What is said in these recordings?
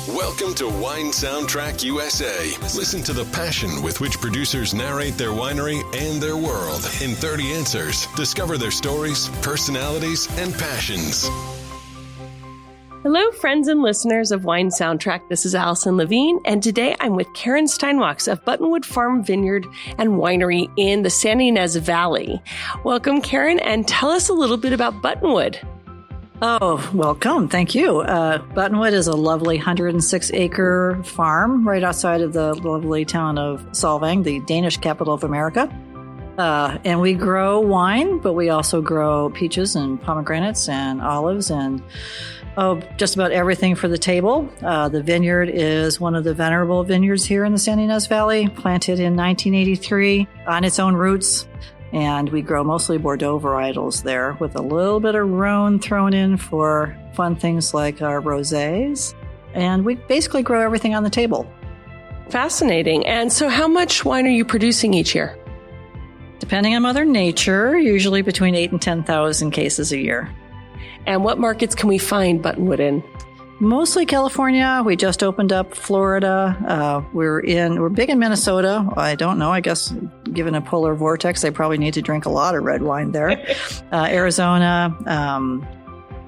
Welcome to Wine Soundtrack USA. Listen to the passion with which producers narrate their winery and their world in 30 answers. Discover their stories, personalities, and passions. Hello, friends and listeners of Wine Soundtrack. This is Allison Levine, and today I'm with Karin Steinwacs of Buttonwood Farm Vineyard and Winery in the San Ynez Valley. Welcome, Karin, and tell us a little bit about Buttonwood. Oh, welcome. Thank you. Buttonwood is a lovely 106-acre farm right outside of the lovely town of Solvang, the Danish capital of America. And we grow wine, but we also grow peaches and pomegranates and olives and just about everything for the table. The vineyard is one of the venerable vineyards here in the San Ynez Valley, planted in 1983 on its own roots. And we grow mostly Bordeaux varietals there with a little bit of Rhone thrown in for fun things like our rosés. And we basically grow everything on the table. Fascinating. And so how much wine are you producing each year? Depending on Mother Nature, usually between 8,000 and 10,000 cases a year. And what markets can we find Buttonwood in? Mostly California. We just opened up Florida. We're big in Minnesota. I don't know. I guess given a polar vortex, they probably need to drink a lot of red wine there. Arizona,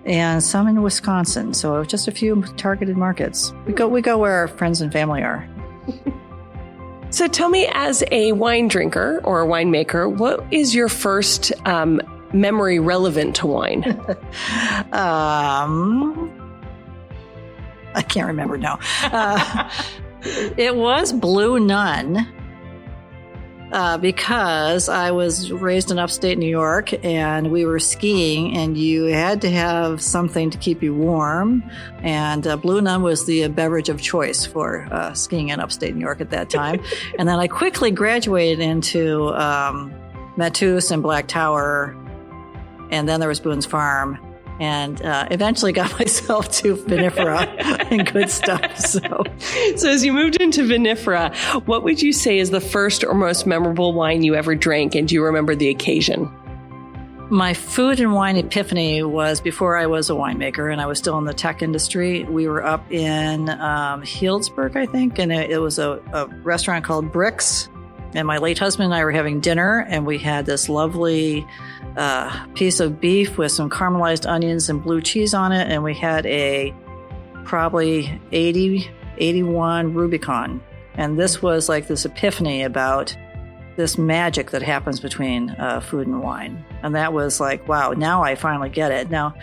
and some in Wisconsin. So just a few targeted markets. We go where our friends and family are. So tell me, as a wine drinker or a winemaker, what is your first memory relevant to wine? I can't remember now. It was Blue Nun because I was raised in upstate New York and we were skiing and you had to have something to keep you warm. And Blue Nun was the beverage of choice for skiing in upstate New York at that time. And then I quickly graduated into Matuse and Black Tower. And then there was Boone's Farm. And eventually got myself to vinifera and good stuff. So as you moved into vinifera, what would you say is the first or most memorable wine you ever drank? And do you remember the occasion? My food and wine epiphany was before I was a winemaker and I was still in the tech industry. We were up in Healdsburg, I think, and it was a restaurant called Bricks. And my late husband and I were having dinner, and we had this lovely piece of beef with some caramelized onions and blue cheese on it, and we had a probably 81 Rubicon. And this was like this epiphany about this magic that happens between food and wine. And that was like, wow, now I finally get it. Now,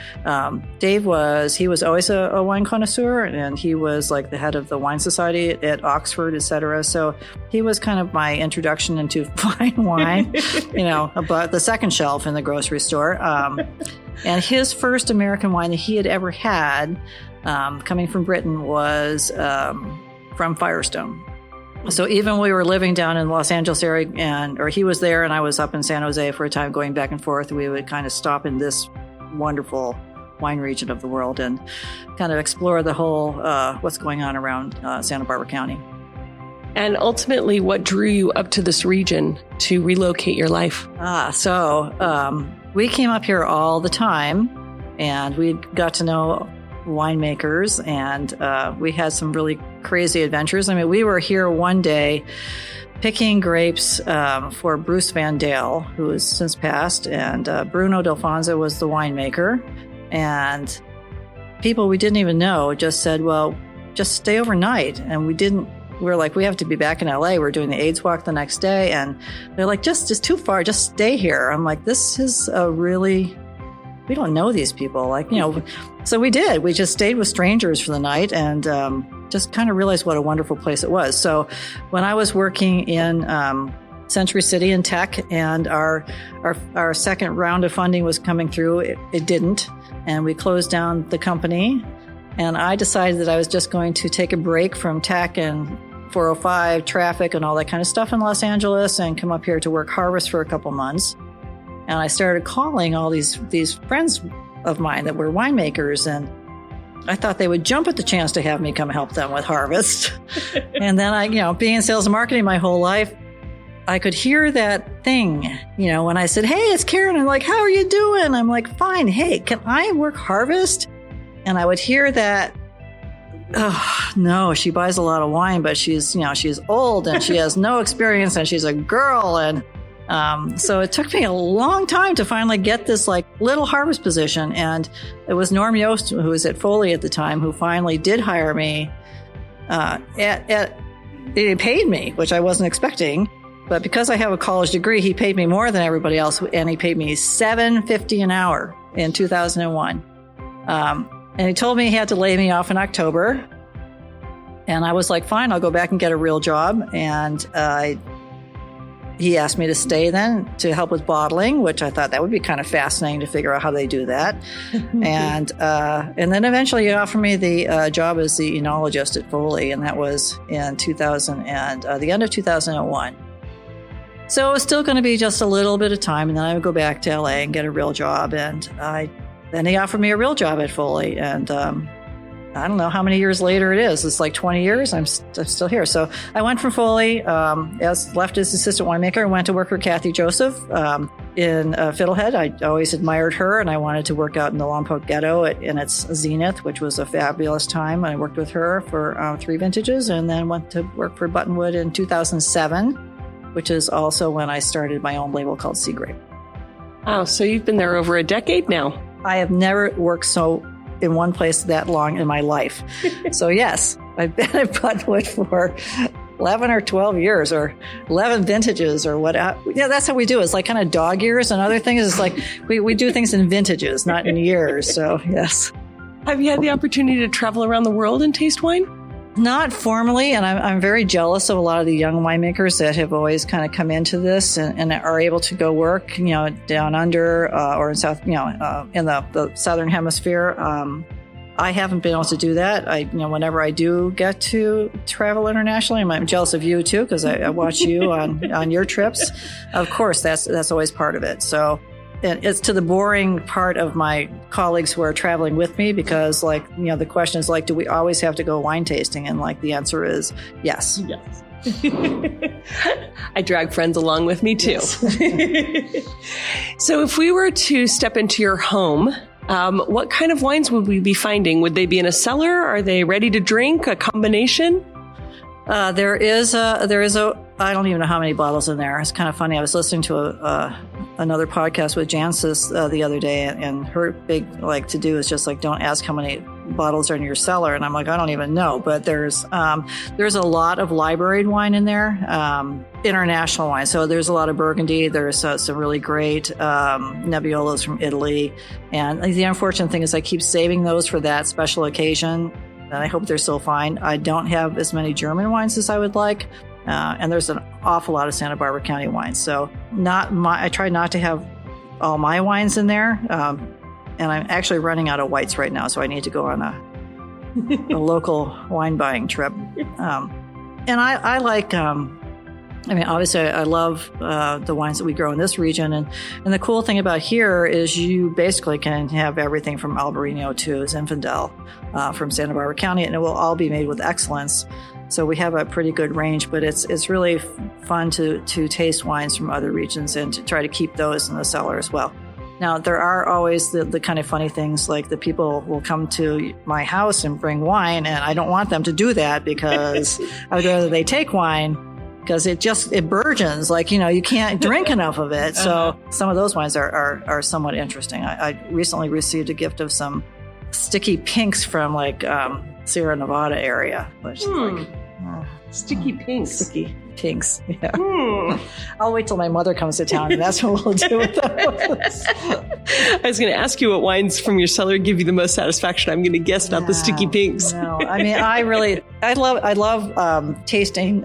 Dave was always a wine connoisseur, and he was like the head of the wine society at Oxford, et cetera. So he was kind of my introduction into fine wine, about the second shelf in the grocery store. And his first American wine that he had ever had, coming from Britain, was from Firestone. So even we were living down in the Los Angeles area, or he was there and I was up in San Jose for a time going back and forth, we would kind of stop in this wonderful wine region of the world and kind of explore the whole what's going on around Santa Barbara County. And ultimately, what drew you up to this region to relocate your life? We came up here all the time and we got to know winemakers, and we had some really crazy adventures. I mean, we were here one day picking grapes for Bruce Van Dale, who has since passed, and Bruno Delfonso was the winemaker. And people we didn't even know just said, well, just stay overnight. And we're like, we have to be back in LA. We're doing the AIDS walk the next day. And they're like, just too far, just stay here. I'm like, this is we don't know these people. So we did. We just stayed with strangers for the night and just kind of realized what a wonderful place it was. So when I was working in Century City in tech and our second round of funding was coming through, it didn't. And we closed down the company. And I decided that I was just going to take a break from tech and 405 traffic and all that kind of stuff in Los Angeles and come up here to work harvest for a couple months. And I started calling all these friends of mine that were winemakers, and I thought they would jump at the chance to have me come help them with harvest. And then I, being in sales and marketing my whole life, I could hear that thing, when I said, hey, it's Karin. I'm like, how are you doing? I'm like, fine. Hey, can I work harvest? And I would hear that no, she buys a lot of wine, but she's old and she has no experience and she's a girl. And so it took me a long time to finally get this like little harvest position. And it was Norm Yost, who was at Foley at the time, who finally did hire me. He paid me, which I wasn't expecting. But because I have a college degree, he paid me more than everybody else. And he paid me $7.50 an hour in 2001. And he told me he had to lay me off in October. And I was like, fine, I'll go back and get a real job. And he asked me to stay then to help with bottling, which I thought that would be kind of fascinating to figure out how they do that. And then eventually he offered me the job as the enologist at Foley, and that was in the end of 2001. So it was still going to be just a little bit of time, and then I would go back to LA and get a real job. And then he offered me a real job at Foley, and I don't know how many years later it is. It's like 20 years. I'm still here. So I went from Foley, left as assistant winemaker, and went to work for Kathy Joseph in Fiddlehead. I always admired her, and I wanted to work out in the Lompoc Ghetto in its zenith, which was a fabulous time. I worked with her for 3 vintages, and then went to work for Buttonwood in 2007, which is also when I started my own label called Sea Grape. Wow, so you've been there over a decade now. I have never worked in one place that long in my life. So yes, I've been at Buttonwood for 11 or 12 years or 11 vintages or what. Yeah, that's how we do it. It's like kind of dog years. And other things is like we do things in vintages, not in years. So yes. Have you had the opportunity to travel around the world and taste wine? Not formally, and I'm very jealous of a lot of the young winemakers that have always kind of come into this and are able to go work, down under or in South, in the Southern Hemisphere. I haven't been able to do that. Whenever I do get to travel internationally, I'm jealous of you too, because I watch you on your trips. Of course, that's always part of it. So. And it's to the boring part of my colleagues who are traveling with me because, the question is do we always have to go wine tasting? And the answer is yes. Yes. I drag friends along with me too. Yes. So if we were to step into your home, what kind of wines would we be finding? Would they be in a cellar? Are they ready to drink? A combination? There is a, I don't even know how many bottles in there. It's kind of funny. I was listening to another podcast with Jancis the other day, and her big to do is just don't ask how many bottles are in your cellar. And I'm like, I don't even know. But there's a lot of libraried wine in there, international wine. So there's a lot of Burgundy. There's some really great Nebbiolos from Italy. And the unfortunate thing is I keep saving those for that special occasion. And I hope they're still fine. I don't have as many German wines as I would like. And there's an awful lot of Santa Barbara County wines. So I try not to have all my wines in there. And I'm actually running out of whites right now. So I need to go on a local wine buying trip. And I like, obviously I love the wines that we grow in this region. And the cool thing about here is you basically can have everything from Albarino to Zinfandel from Santa Barbara County, and it will all be made with excellence. So we have a pretty good range, but it's really fun to taste wines from other regions and to try to keep those in the cellar as well. Now, there are always the kind of funny things, like the people will come to my house and bring wine, and I don't want them to do that because I would rather they take wine because it burgeons. You can't drink enough of it. So some of those wines are somewhat interesting. I recently received a gift of some sticky pinks from Sierra Nevada area, which sticky pinks. Sticky pinks. Yeah. I'll wait till my mother comes to town, and that's what we'll do with those. I was going to ask you what wines from your cellar give you the most satisfaction. I'm going to guess not the sticky pinks. No, I love tasting.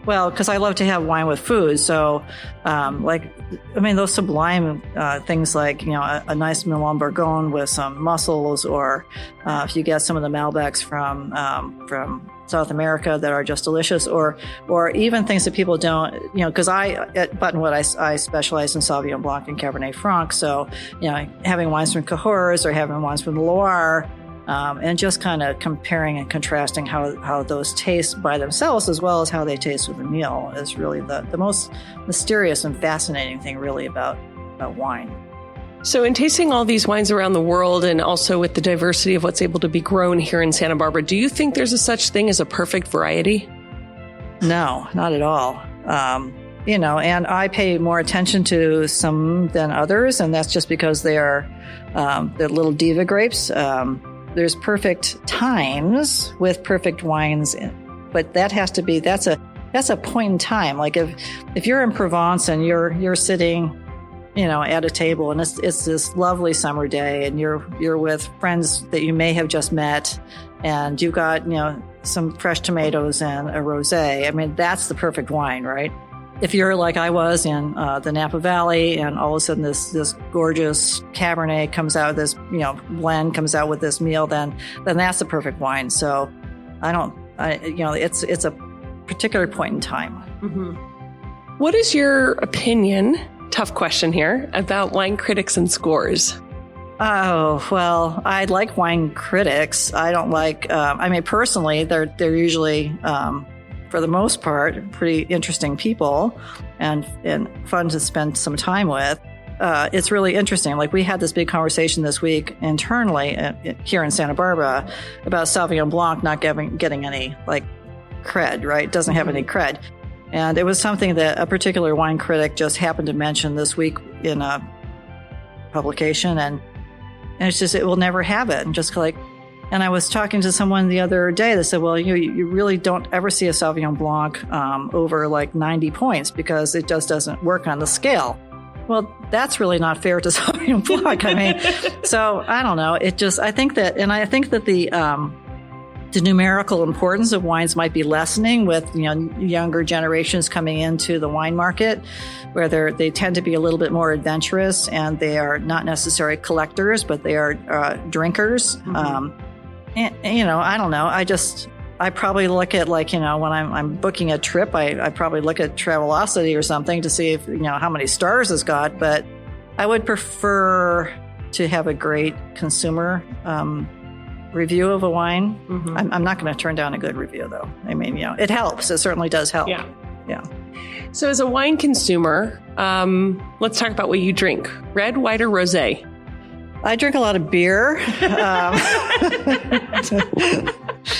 Because I love to have wine with food. So, those sublime things like, a nice Milan Bourgogne with some mussels, or if you get some of the Malbecs from South America that are just delicious, or even things that people don't, because at Buttonwood, I specialize in Sauvignon Blanc and Cabernet Franc. So, having wines from Cahors or having wines from the Loire, and just kind of comparing and contrasting how those taste by themselves as well as how they taste with a meal is really the most mysterious and fascinating thing really about wine. So in tasting all these wines around the world and also with the diversity of what's able to be grown here in Santa Barbara, do you think there's a such thing as a perfect variety? No, not at all. And I pay more attention to some than others, and that's just because they're little diva grapes. There's perfect times with perfect wines, but that's a point in time. Like if you're in Provence and you're sitting, at a table and it's this lovely summer day and you're with friends that you may have just met and you've got, some fresh tomatoes and a rosé. I mean, that's the perfect wine, right? If you're like I was in the Napa Valley and all of a sudden this gorgeous Cabernet comes out, this, blend comes out with this meal, then that's the perfect wine. So it's a particular point in time. Mm-hmm. What is your opinion, tough question here, about wine critics and scores? Oh, well, I like wine critics. I don't like, personally, they're usually, for the most part, pretty interesting people and fun to spend some time with. It's really interesting. Like we had this big conversation this week internally here in Santa Barbara about Sauvignon Blanc not getting any cred, right? It doesn't have any cred. And it was something that a particular wine critic just happened to mention this week in a publication. And it's just, it will never have it. And I was talking to someone the other day that said, well, you really don't ever see a Sauvignon Blanc over 90 points because it just doesn't work on the scale. Well, that's really not fair to Sauvignon Blanc. So I don't know. I think that the numerical importance of wines might be lessening with younger generations coming into the wine market, where they tend to be a little bit more adventurous and they are not necessarily collectors, but they are drinkers. Mm-hmm. I don't know. I probably look at when I'm booking a trip, I probably look at Travelocity or something to see if how many stars it's got. But I would prefer to have a great consumer review of a wine. Mm-hmm. I'm not going to turn down a good review, though. I mean, it helps. It certainly does help. Yeah. So as a wine consumer, let's talk about what you drink. Red, white, or rosé? I drink a lot of beer.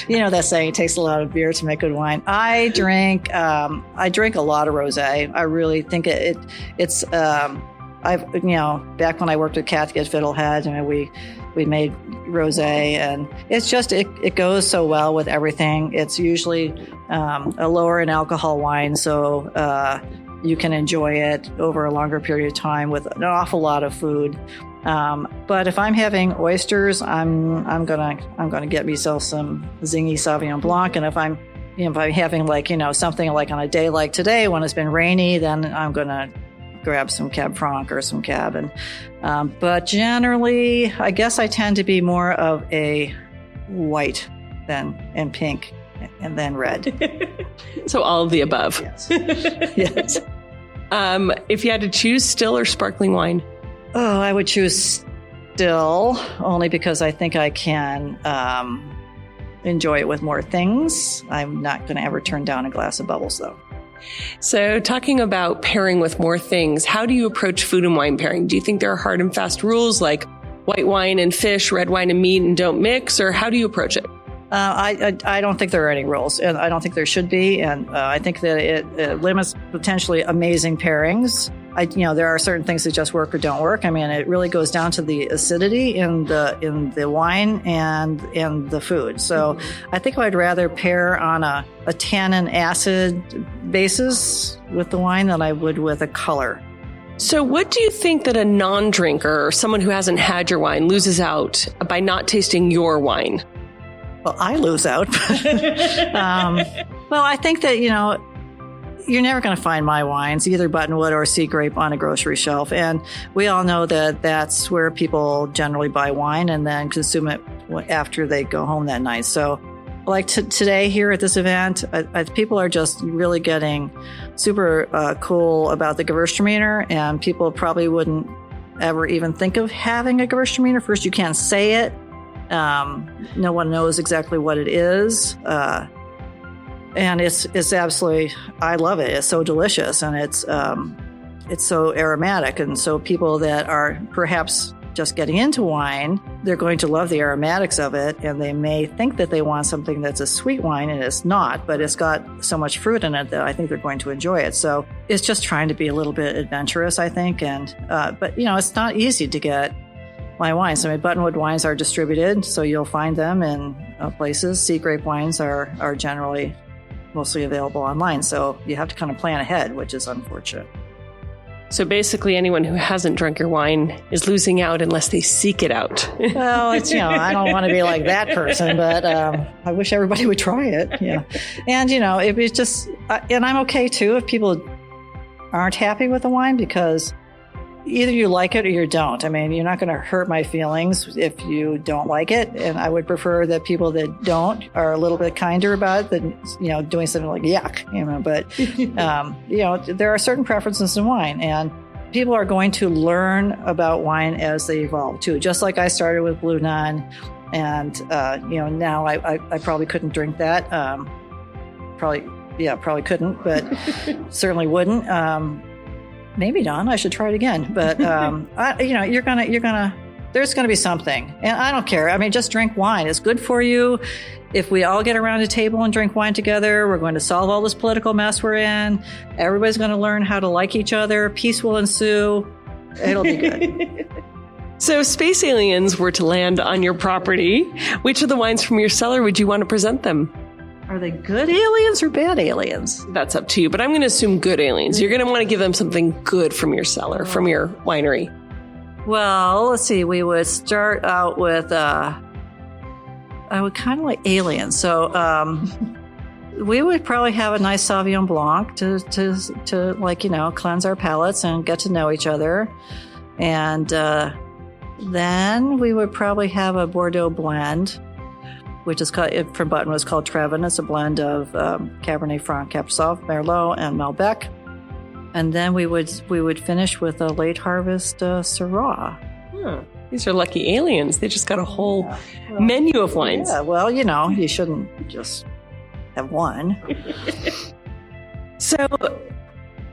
That saying, it takes a lot of beer to make good wine. I drink a lot of rosé. I really think it's back when I worked at Kathy at Fiddlehead, we made rosé, and it's just it goes so well with everything. It's usually a lower in alcohol wine, so you can enjoy it over a longer period of time with an awful lot of food. But if I'm having oysters, I'm gonna get myself some zingy Sauvignon Blanc, and if I'm having something like on a day like today when it's been rainy, then I'm gonna grab some Cab Franc or some Cab. But generally, I guess I tend to be more of a white and pink and then red. So all of the above. Yes. Yes. If you had to choose still or sparkling wine? Oh, I would choose still, only because I think I can enjoy it with more things. I'm not going to ever turn down a glass of bubbles, though. So talking about pairing with more things, how do you approach food and wine pairing? Do you think there are hard and fast rules like white wine and fish, red wine and meat, and don't mix, or how do you approach it? I don't think there are any rules, and I don't think there should be, and I think that it limits potentially amazing pairings. There are certain things that just work or don't work. I mean, it really goes down to the acidity in the wine and the food. So I think I'd rather pair on a tannin acid basis with the wine than I would with a color. So what do you think that a non-drinker or someone who hasn't had your wine loses out by not tasting your wine? Well, I lose out. Well, I think that, you're never going to find my wines, either Buttonwood or Sea Grape, on a grocery shelf. And we all know that that's where people generally buy wine and then consume it after they go home that night. So like today here at this event, people are just really getting super cool about the Gewürztraminer, and people probably wouldn't ever even think of having a Gewürztraminer. First, you can't say it. No one knows exactly what it is. And it's absolutely, I love it. It's so delicious. And it's so aromatic. And so people that are perhaps just getting into wine, they're going to love the aromatics of it, and they may think that they want something that's a sweet wine, and it's not, but it's got so much fruit in it that I think they're going to enjoy it. So it's just trying to be a little bit adventurous, I think. And but it's not easy to get my wines. I mean, Buttonwood wines are distributed, so you'll find them in places. Sea grape wines are generally mostly available online, so you have to kind of plan ahead, which is unfortunate. So basically, anyone who hasn't drunk your wine is losing out unless they seek it out. Well, it's, I don't want to be like that person, but I wish everybody would try it. Yeah. And, it was just, and I'm okay too if people aren't happy with the wine, because either you like it or you don't. I mean, you're not going to hurt my feelings if you don't like it. And I would prefer that people that don't are a little bit kinder about it than, doing something like yuck, but, there are certain preferences in wine, and people are going to learn about wine as they evolve too. Just like I started with Blue Nun, and, now I probably couldn't drink that. Probably couldn't, but certainly wouldn't. Maybe not. I should try it again. But, there's going to be something. And I don't care. I mean, just drink wine. It's good for you. If we all get around a table and drink wine together, we're going to solve all this political mess we're in. Everybody's going to learn how to like each other. Peace will ensue. It'll be good. So if space aliens were to land on your property, which of the wines from your cellar would you want to present them? Are they good aliens or bad aliens? That's up to you, but I'm going to assume good aliens. You're going to want to give them something good from your cellar, from your winery. Well, let's see. We would start out with, I would kind of like aliens. So we would probably have a nice Sauvignon Blanc to cleanse our palates and get to know each other. And then we would probably have a Bordeaux blend, which is called, from Buttonwood, it's called Trevin. It's a blend of Cabernet Franc, Cabernet Merlot, and Malbec. And then we would finish with a late harvest Syrah. These are lucky aliens. They just got a whole menu of wines. Yeah, well, you shouldn't just have one. So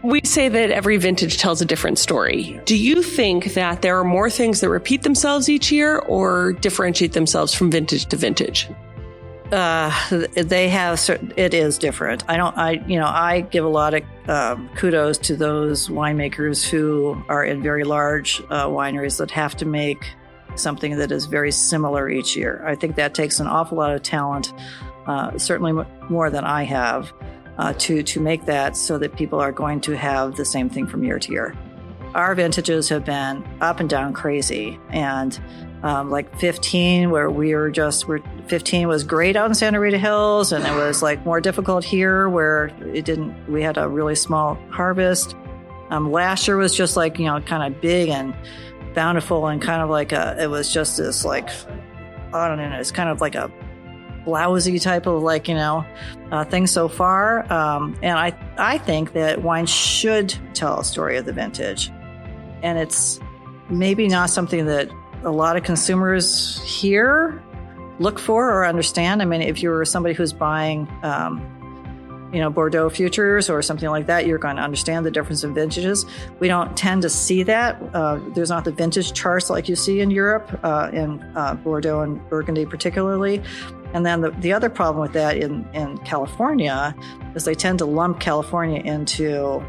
we say that every vintage tells a different story. Do you think that there are more things that repeat themselves each year or differentiate themselves from vintage to vintage? They have. It is different. I give a lot of kudos to those winemakers who are in very large wineries that have to make something that is very similar each year. I think that takes an awful lot of talent, certainly more than I have, to make that so that people are going to have the same thing from year to year. Our vintages have been up and down crazy, and like 15, where 15 was great out in Santa Rita Hills, and it was like more difficult here where we had a really small harvest. Last year was just like, kind of big and bountiful, and kind of like it was just this like, I don't know, it's kind of like a blousy type of thing so far. And I think that wine should tell a story of the vintage, and it's maybe not something that a lot of consumers here look for or understand. I mean, if you're somebody who's buying, Bordeaux futures or something like that, you're going to understand the difference in vintages. We don't tend to see that. There's not the vintage charts like you see in Europe, in Bordeaux and Burgundy particularly. And then the other problem with that in California is they tend to lump California into,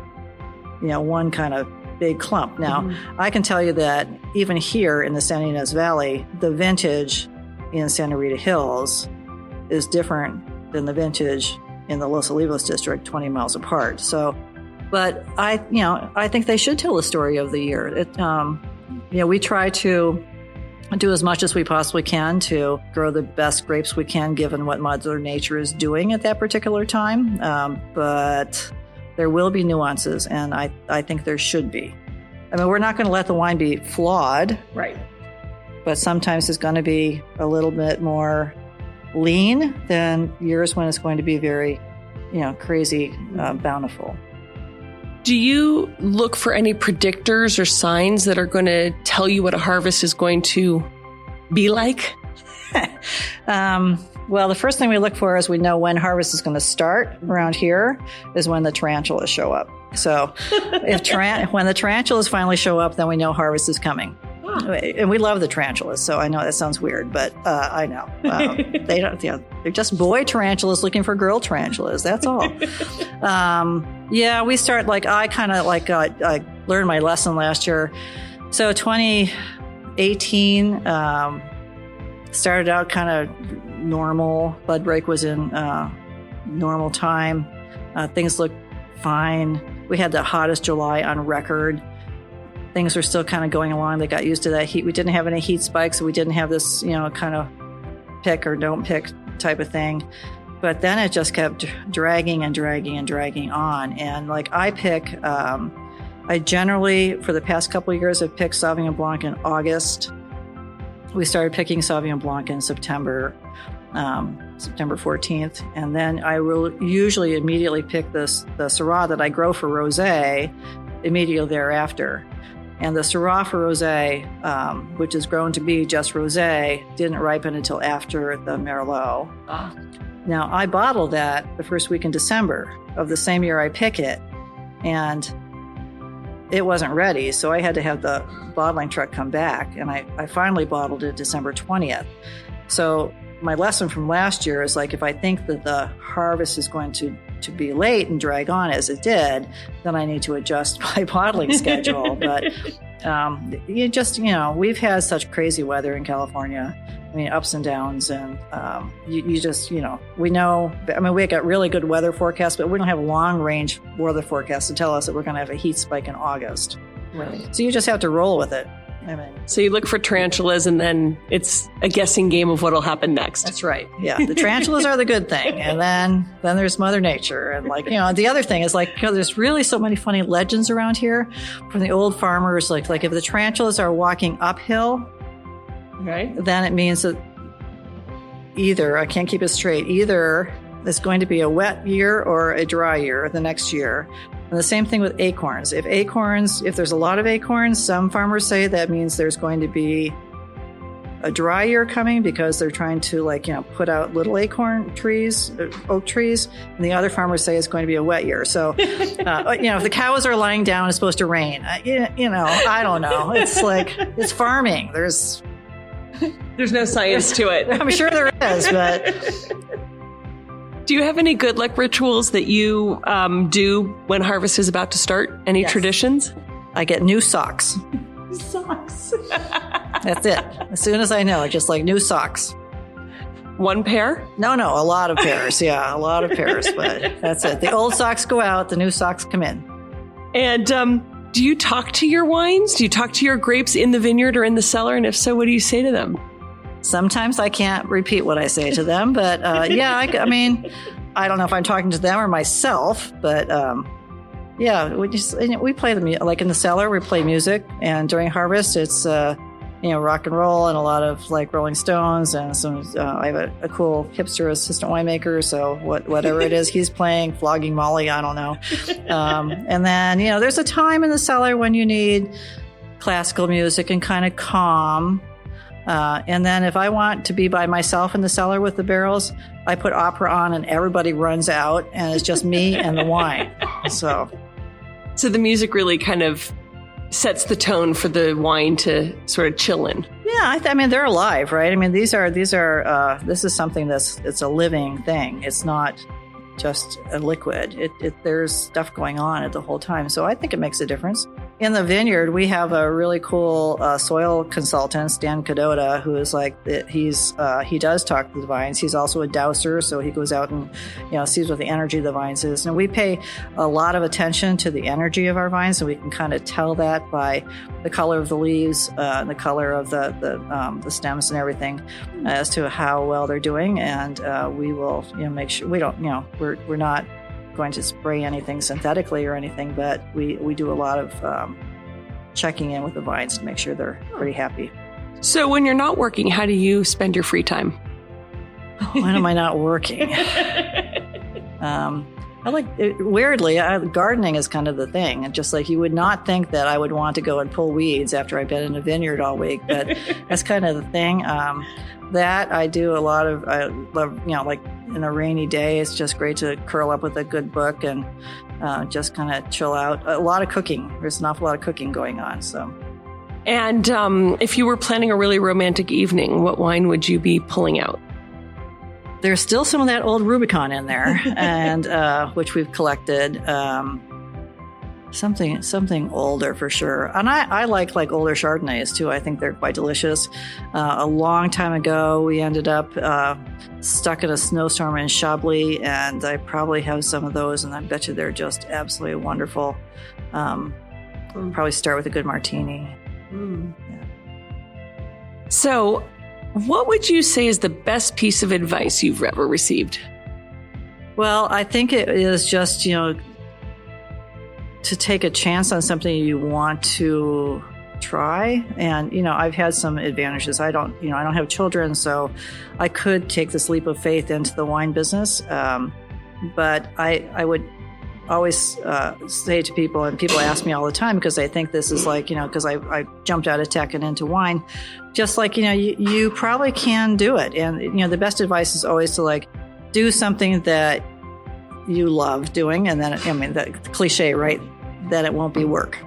one kind of big clump. Now, I can tell you that even here in the San Ynez Valley, the vintage in Santa Rita Hills is different than the vintage in the Los Olivos district, 20 miles apart. So, but I think they should tell the story of the year. We try to do as much as we possibly can to grow the best grapes we can, given what Mother Nature is doing at that particular time. But there will be nuances, and I think there should be. I mean, we're not going to let the wine be flawed. Right. But sometimes it's going to be a little bit more lean than years when it's going to be very, crazy, bountiful. Do you look for any predictors or signs that are going to tell you what a harvest is going to be like? Well, the first thing we look for is we know when harvest is going to start around here is when the tarantulas show up. So when the tarantulas finally show up, then we know harvest is coming. And we love the tarantulas, so I know that sounds weird, but I know they don't. They're just boy tarantulas looking for girl tarantulas. That's all. We start I learned my lesson last year. So 2018 started out kind of normal. Bud break was in normal time. Things looked fine. We had the hottest July on record. Things were still kind of going along. They got used to that heat. We didn't have any heat spikes, so we didn't have this, kind of pick or don't pick type of thing. But then it just kept dragging and dragging and dragging on. And I pick, I generally, for the past couple of years, have picked Sauvignon Blanc in August. We started picking Sauvignon Blanc in September 14th. And then I will usually immediately pick the Syrah that I grow for rosé immediately thereafter. And the Syrah for rosé, which is grown to be just rosé, didn't ripen until after the Merlot. Now, I bottled that the first week in December of the same year I pick it, and it wasn't ready, so I had to have the bottling truck come back, and I finally bottled it December 20th. So my lesson from last year is if I think that the harvest is going to be late and drag on as it did, then I need to adjust my bottling schedule. But we've had such crazy weather in California. I mean, ups and downs, and we know. I mean, we got really good weather forecasts, but we don't have long range weather forecasts to tell us that we're going to have a heat spike in August. Right. So you just have to roll with it. So you look for tarantulas, and then it's a guessing game of what'll happen next. That's right. Yeah, the tarantulas are the good thing, and then there's Mother Nature, and the other thing is there's really so many funny legends around here from the old farmers. Like if the tarantulas are walking uphill, right, then it means that either it's going to be a wet year or a dry year the next year. And the same thing with acorns. If there's a lot of acorns, some farmers say that means there's going to be a dry year coming because they're trying to put out little acorn trees, oak trees. And the other farmers say it's going to be a wet year. So, if the cows are lying down, it's supposed to rain. I don't know. It's it's farming. There's no science to it. I'm sure there is, but... Do you have any good luck rituals that you do when harvest is about to start? Any Yes. traditions? I get new socks. Socks. That's it. As soon as I know, just new socks. One pair? No, a lot of pairs. Yeah, a lot of pairs, but that's it. The old socks go out, the new socks come in. And do you talk to your wines? Do you talk to your grapes in the vineyard or in the cellar? And if so, what do you say to them? Sometimes I can't repeat what I say to them, but I mean, I don't know if I'm talking to them or myself, but we play the music. In the cellar, we play music, and during harvest, it's rock and roll and a lot of Rolling Stones, and some. I have a cool hipster assistant winemaker, so whatever it is he's playing, flogging Molly, I don't know. And then there's a time in the cellar when you need classical music and kind of calm. And then if I want to be by myself in the cellar with the barrels, I put opera on and everybody runs out and it's just me and the wine. So the music really kind of sets the tone for the wine to sort of chill in. Yeah, I mean, they're alive, right? I mean, this is something it's a living thing. It's not just a liquid. There's stuff going on at the whole time. So I think it makes a difference. In the vineyard, we have a really cool soil consultant, Stan Kadota, who is he does talk to the vines. He's also a douser, so he goes out and sees what the energy of the vines is. And we pay a lot of attention to the energy of our vines, and we can kind of tell that by the color of the leaves, the color of the stems and everything, as to how well they're doing. And we will make sure we're not going to spray anything synthetically or anything, but we do a lot of checking in with the vines to make sure they're pretty happy. So when you're not working, how do you spend your free time? When am I not working? Weirdly, gardening is kind of the thing. And just you would not think that I would want to go and pull weeds after I've been in a vineyard all week, but that's kind of the thing. that. I do a lot of, I love, like in a rainy day, it's just great to curl up with a good book and just kind of chill out. A lot of cooking. There's an awful lot of cooking going on. So. And if you were planning a really romantic evening, what wine would you be pulling out? There's still some of that old Rubicon in there, and which we've collected. Something older for sure. And I like older Chardonnays too. I think they're quite delicious. A long time ago, we ended up stuck in a snowstorm in Chablis, and I probably have some of those, and I bet you they're just absolutely wonderful. Probably start with a good martini. Yeah. So, what would you say is the best piece of advice you've ever received? Well, I think it is just, to take a chance on something you want to try. And, I've had some advantages. I don't have children, so I could take this leap of faith into the wine business. But I would always say to people, and people ask me all the time because they think this is because I jumped out of tech and into wine, just you probably can do it. And, the best advice is always to do something that you love doing. And then, the cliche, right? That it won't be work.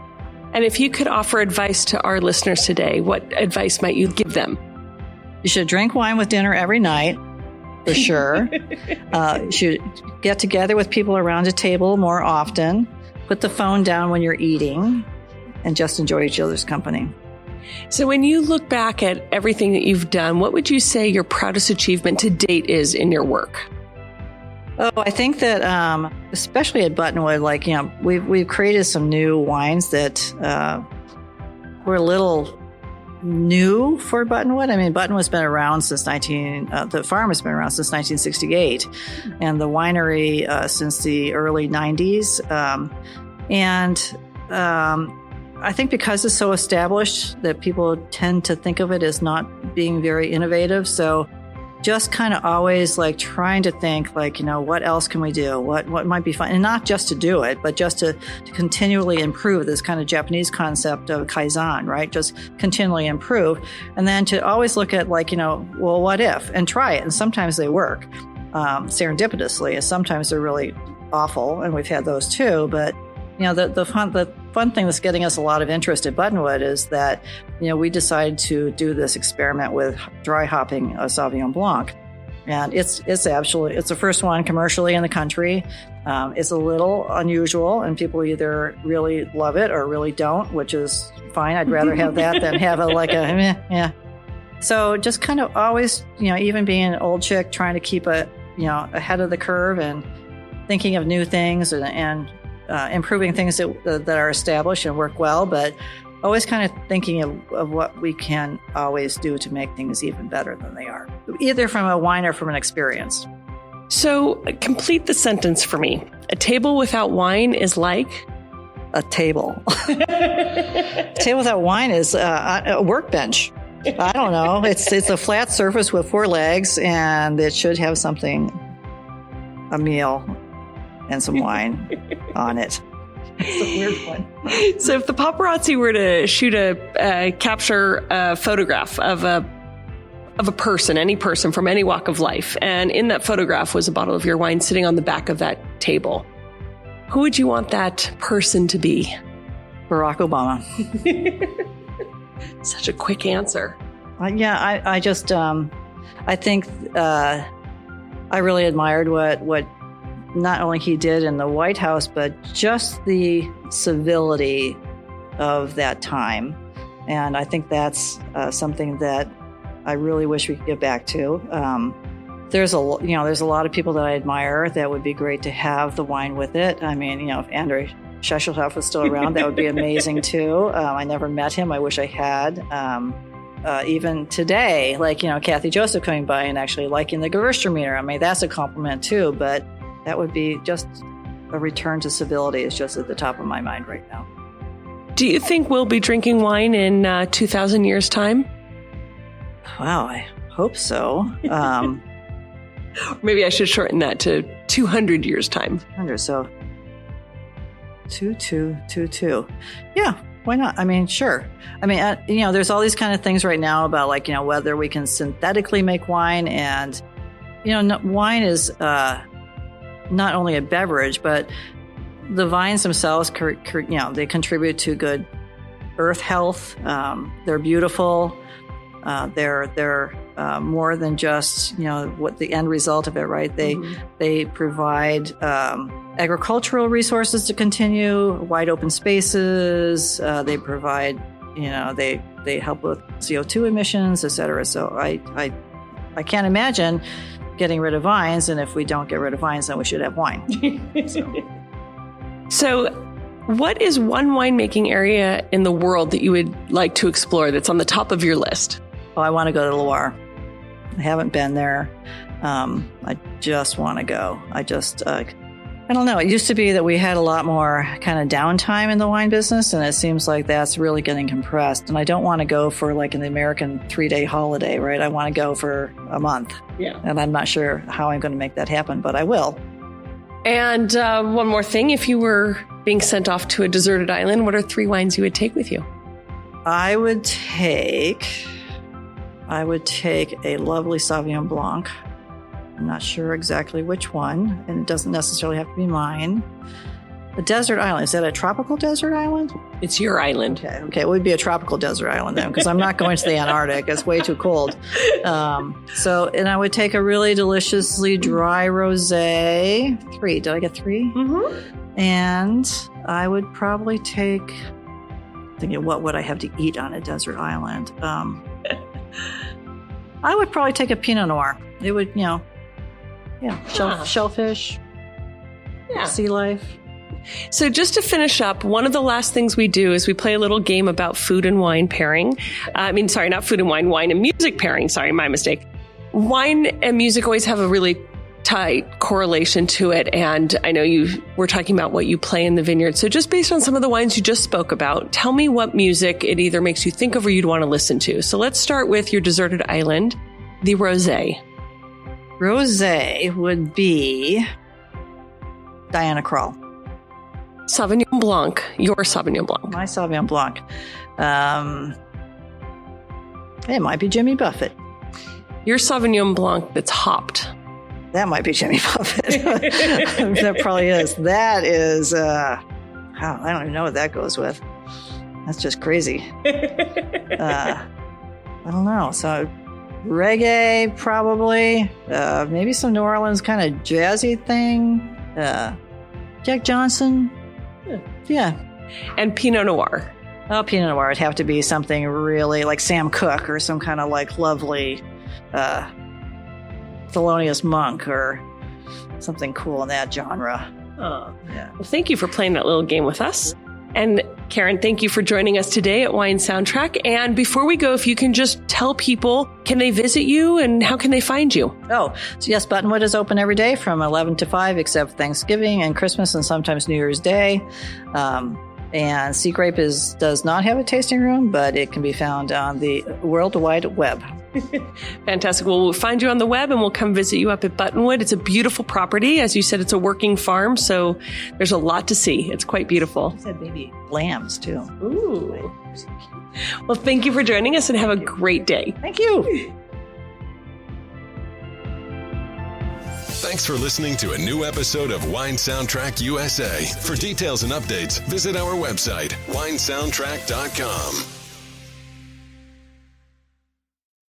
And if you could offer advice to our listeners today, what advice might you give them? You should drink wine with dinner every night, for sure. You should get together with people around a table more often. Put the phone down when you're eating and just enjoy each other's company. So when you look back at everything that you've done, what would you say your proudest achievement to date is in your work? Oh, I think that, especially at Buttonwood, we've created some new wines that were a little new for Buttonwood. I mean, Buttonwood's been around since the farm has been around since 1968, and the winery since the early 90s. I think because it's so established that people tend to think of it as not being very innovative. So just kind of always trying to think what else can we do? What might be fun? And not just to do it, but just to continually improve this kind of Japanese concept of kaizen, right? Just continually improve. And then to always look at well, what if? And try it. And sometimes they work serendipitously, and sometimes they're really awful. And we've had those too. But the fun thing that's getting us a lot of interest at Buttonwood is that, we decided to do this experiment with dry hopping a Sauvignon Blanc. And it's the first one commercially in the country. It's a little unusual, and people either really love it or really don't, which is fine. I'd rather have that than have yeah. So just kind of always, even being an old chick, trying to keep ahead of the curve and thinking of new things and improving things that are established and work well, but always kind of thinking of what we can always do to make things even better than they are, either from a wine or from an experience. So complete the sentence for me. A table without wine is like? A table. A table without wine is a workbench. I don't know. It's a flat surface with 4 legs, and it should have a meal and some wine on it. It's a weird one. So if the paparazzi were to capture a photograph of a person, any person from any walk of life, and in that photograph was a bottle of your wine sitting on the back of that table, who would you want that person to be? Barack Obama. Such a quick answer. I just I think I really admired what not only he did in the White House, but just the civility of that time. And I think that's something that I really wish we could get back to. There's a lot of people that I admire that would be great to have the wine with it. I mean, if Andrei Sheshelhoff was still around, that would be amazing too. I never met him. I wish I had. Even today, Kathy Joseph coming by and actually liking the Gewürztraminer. I mean, that's a compliment too, but that would be just a return to civility is just at the top of my mind right now. Do you think we'll be drinking wine in 2,000 years' time? Wow, I hope so. Maybe I should shorten that to 200 years' time. 100, so 2222. Yeah, Why not? I mean, sure. I mean, there's all these kind of things right now about like, whether we can synthetically make wine, and, wine is not only a beverage, but the vines themselves, they contribute to good earth health. They're beautiful. They're more than just, what the end result of it, right? They provide agricultural resources to continue, wide open spaces. They provide, they help with CO2 emissions, et cetera. So I can't imagine getting rid of vines. And if we don't get rid of vines, then we should have wine. So what is one winemaking area in the world that you would like to explore that's on the top of your list? Oh, I want to go to Loire. I haven't been there. I just want to go. I don't know. It used to be that we had a lot more kind of downtime in the wine business, and it seems like that's really getting compressed. And I don't want to go for like an American 3-day holiday, right? I want to go for a month. Yeah. And I'm not sure how I'm going to make that happen, but I will. And one more thing, if you were being sent off to a deserted island, what are 3 wines you would take with you? I would take a lovely Sauvignon Blanc. I'm not sure exactly which one, and it doesn't necessarily have to be mine. A desert island. Is that a tropical desert island? It's your island. Okay. It would be a tropical desert island then, because I'm not going to the Antarctic. It's way too cold. And I would take a really deliciously dry rosé. 3. Did I get 3? Mm-hmm. And I would probably take, thinking, what would I have to eat on a desert island? I would probably take a Pinot Noir. It would, shellfish, sea life. So just to finish up, one of the last things we do is we play a little game about food and wine pairing. Not food and wine and music pairing. Sorry, my mistake. Wine and music always have a really tight correlation to it. And I know you were talking about what you play in the vineyard. So just based on some of the wines you just spoke about, tell me what music it either makes you think of or you'd want to listen to. So let's start with your deserted island, the rosé. Rosé would be Diana Krall. Sauvignon Blanc, your Sauvignon Blanc. My Sauvignon Blanc. It might be Jimmy Buffett. Your Sauvignon Blanc that's hopped. That might be Jimmy Buffett. That probably is. That is, I don't even know what that goes with. That's just crazy. I don't know. So reggae, probably. Maybe some New Orleans kind of jazzy thing. Jack Johnson. Yeah. And Pinot Noir. Oh, Pinot Noir. It'd have to be something really like Sam Cooke or some kind of like lovely Thelonious Monk or something cool in that genre. Oh, yeah. Well, thank you for playing that little game with us. And Karin, thank you for joining us today at Wine Soundtrack. And before we go, if you can just tell people, can they visit you and how can they find you? Oh, so yes, Buttonwood is open every day from 11 to 5, except Thanksgiving and Christmas and sometimes New Year's Day. And Sea Grape does not have a tasting room, but it can be found on the World Wide Web. Fantastic. Well, we'll find you on the web and we'll come visit you up at Buttonwood. It's a beautiful property. As you said, it's a working farm, so there's a lot to see. It's quite beautiful. I said baby lambs, too. Ooh. Well, thank you for joining us and have a great day. Thank you. Thanks for listening to a new episode of Wine Soundtrack USA. For details and updates, visit our website, winesoundtrack.com.